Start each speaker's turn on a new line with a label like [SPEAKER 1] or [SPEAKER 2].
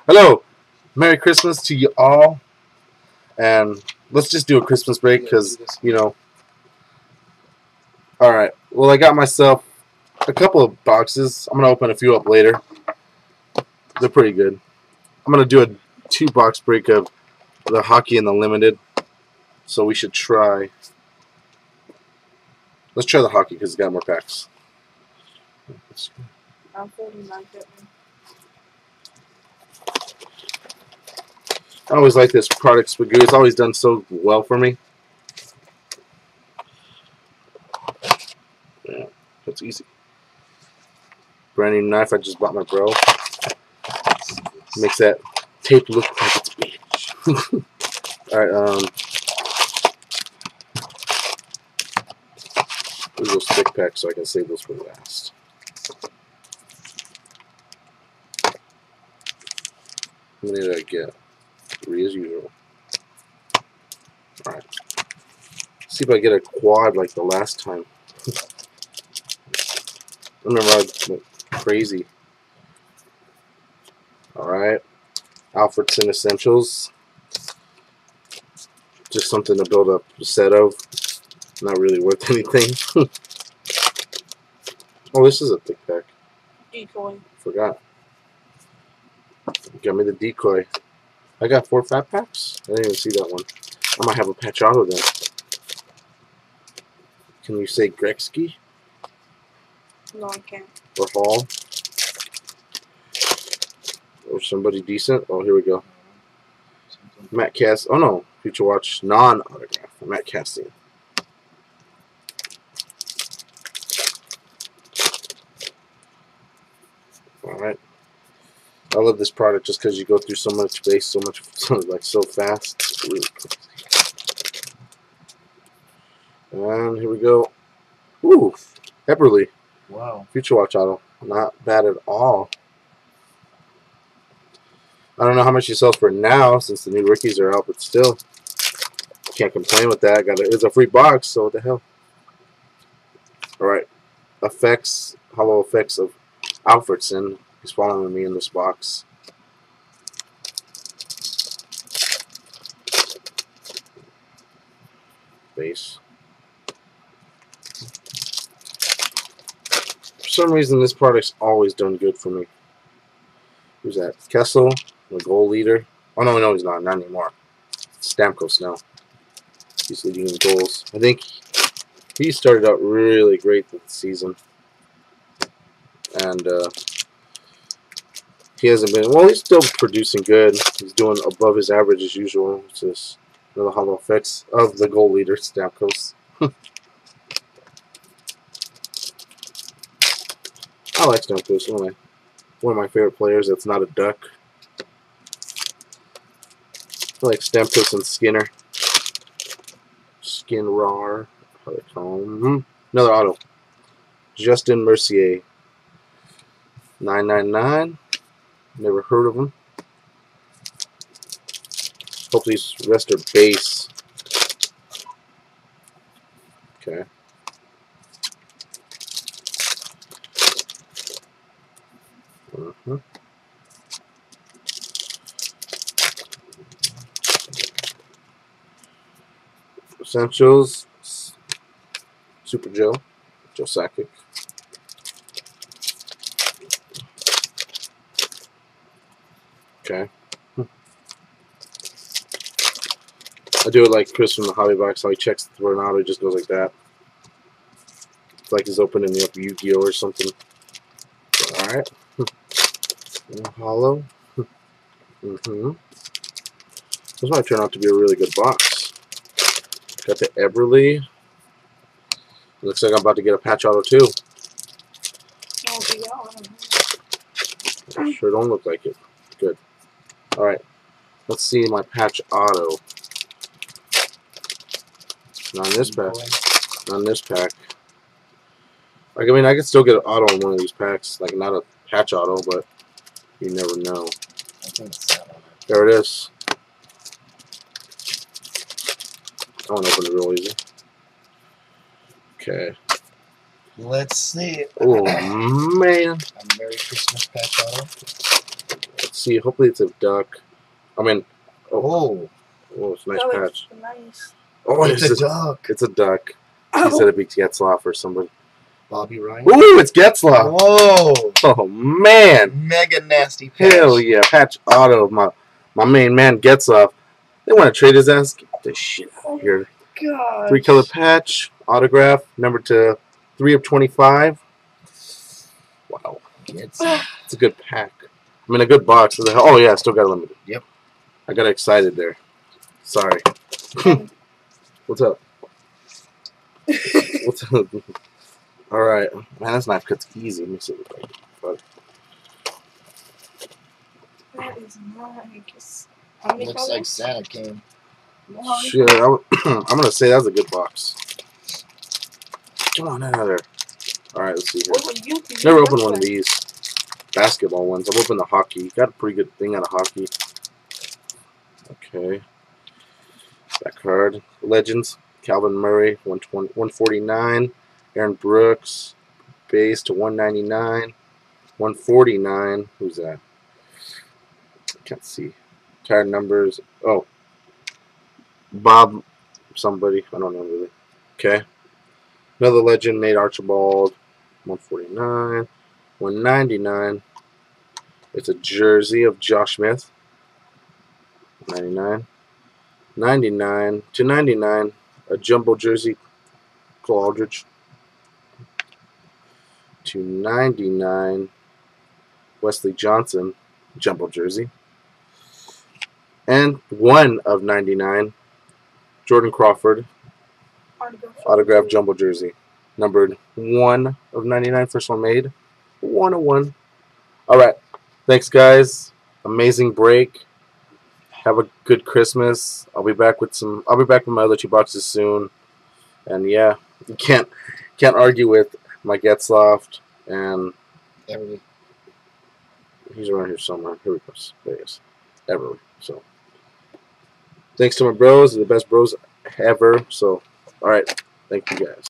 [SPEAKER 1] Hello, Merry Christmas to you all, and let's just do a Christmas break because All right. Well, I got myself a couple of boxes. I'm gonna open a few up later. They're pretty good. I'm gonna do a 2-box break of the hockey and the limited. So we should try. Let's try the hockey because it's got more packs.
[SPEAKER 2] I'm 49.
[SPEAKER 1] I always like this product, Spagoo. It's always done so well for me. Yeah, that's easy. Brand new knife I just bought my bro. Makes that tape look like it's big. Alright, there's those thick packs so I can save those for last. How many did I get? 3 as usual. Alright. See if I get a quad like the last time. I remember I went crazy. Alright. Alfredson Essentials. Just something to build up a set of. Not really worth anything. Oh, this is a thick pack.
[SPEAKER 2] Decoy.
[SPEAKER 1] Forgot. Got me the decoy. I got 4 fat packs? I didn't even see that one. I might have a patch auto then. Can you say Gretzky?
[SPEAKER 2] No, I can't.
[SPEAKER 1] Or Hall? Or somebody decent? Oh, here we go. Matt Cass. Oh no, Future Watch non-autograph. Matt Cassian. Alright. I love this product just because you go through so much space, so fast. It's really crazy. And here we go. Ooh, Epperly.
[SPEAKER 3] Wow.
[SPEAKER 1] Future Watch auto. Not bad at all. I don't know how much he sells for now since the new rookies are out, but still. Can't complain with that. It's a free box, so what the hell. Alright. Effects, hollow effects of Alfredson. He's following me in this box. Base. For some reason, this product's always done good for me. Who's that? Kessel, the goal leader. Oh, no, he's not. Not anymore. Stamkos now. He's leading in goals. I think he started out really great this season. And he hasn't been... Well, he's still producing good. He's doing above his average as usual. It's just another hollow effects of the goal leader, Stamkos. I like Stamkos. One of my favorite players that's not a duck. I like Stamkos and Skinner. Skinrar. How they call him. Another auto. Justin Mercier. 999. Never heard of him. Hopefully these rest are base. Okay. Essentials. Super Joe. Joe Sakic. Okay. I do it like Chris from the Hobby Box. How he checks the Tornado, it just goes like that. It's like he's opening up Yu-Gi-Oh or something. Alright. Hollow. This might turn out to be a really good box. Got the Eberly. Looks like I'm about to get a patch auto too. Sure don't look like it. Good. Alright. Let's see my patch auto. Not in this pack. Not in this pack. I mean, I could still get an auto in one of these packs. Like, not a patch auto, but you never know. There it is. I want to open it real easy. Okay.
[SPEAKER 3] Let's see.
[SPEAKER 1] Oh, man.
[SPEAKER 3] A Merry Christmas patch auto.
[SPEAKER 1] Let's see. Hopefully it's a duck. I mean,
[SPEAKER 3] Oh,
[SPEAKER 1] it's a nice
[SPEAKER 2] Oh,
[SPEAKER 1] patch.
[SPEAKER 2] it's nice.
[SPEAKER 1] Oh,
[SPEAKER 3] it's a duck.
[SPEAKER 1] It's a duck. He
[SPEAKER 2] Oh,
[SPEAKER 1] said it'd be Getzloff or somebody.
[SPEAKER 3] Bobby Ryan.
[SPEAKER 1] Ooh, it's Getzloff.
[SPEAKER 3] Whoa.
[SPEAKER 1] Oh man.
[SPEAKER 3] Mega nasty patch.
[SPEAKER 1] Hell yeah. Patch auto of my main man Getzloff. They want to trade his ass. Get the shit out of here.
[SPEAKER 2] God.
[SPEAKER 1] 3-color patch, autograph, number to 3 of 25. Wow.
[SPEAKER 3] It's
[SPEAKER 1] It's a good pack. I mean, a good box. Oh, yeah, still got a limited.
[SPEAKER 3] Yep.
[SPEAKER 1] I got excited there. Sorry. What's up? What's up? All right. Man, this knife cuts easy. Let me see what I
[SPEAKER 2] That is nice. How many
[SPEAKER 3] looks like
[SPEAKER 2] colors?
[SPEAKER 3] Santa came.
[SPEAKER 2] How many
[SPEAKER 1] Shit,
[SPEAKER 2] colors?
[SPEAKER 1] I'm going to say that was a good box. Come on out of there. All right, let's see here.
[SPEAKER 2] What were you doing?
[SPEAKER 1] Never opened one of these basketball ones. I've opened the hockey. Got a pretty good thing out of hockey. Okay. That card. Legends. Calvin Murray, 149. Aaron Brooks, base to 199. 149. Who's that? Can't see. Card numbers. Oh. Bob somebody. I don't know really. Okay. Another legend, Nate Archibald. 149. 199. It's a jersey of Josh Smith. 99. 99 to 99. A jumbo jersey, Cole Aldridge. To 99. Wesley Johnson, jumbo jersey. And 1 of 99. Jordan Crawford, autograph jumbo jersey. Numbered 1 of 99. First one made. 1 of 1. All right. Thanks, guys. Amazing break. Have a good Christmas. I'll be back with my other 2 boxes soon. And yeah, you can't argue with my Getzloff, and
[SPEAKER 3] Everly.
[SPEAKER 1] he's around here somewhere. Here he goes. There he is. Everly. So thanks to my bros. They're the best bros ever. So all right. Thank you guys.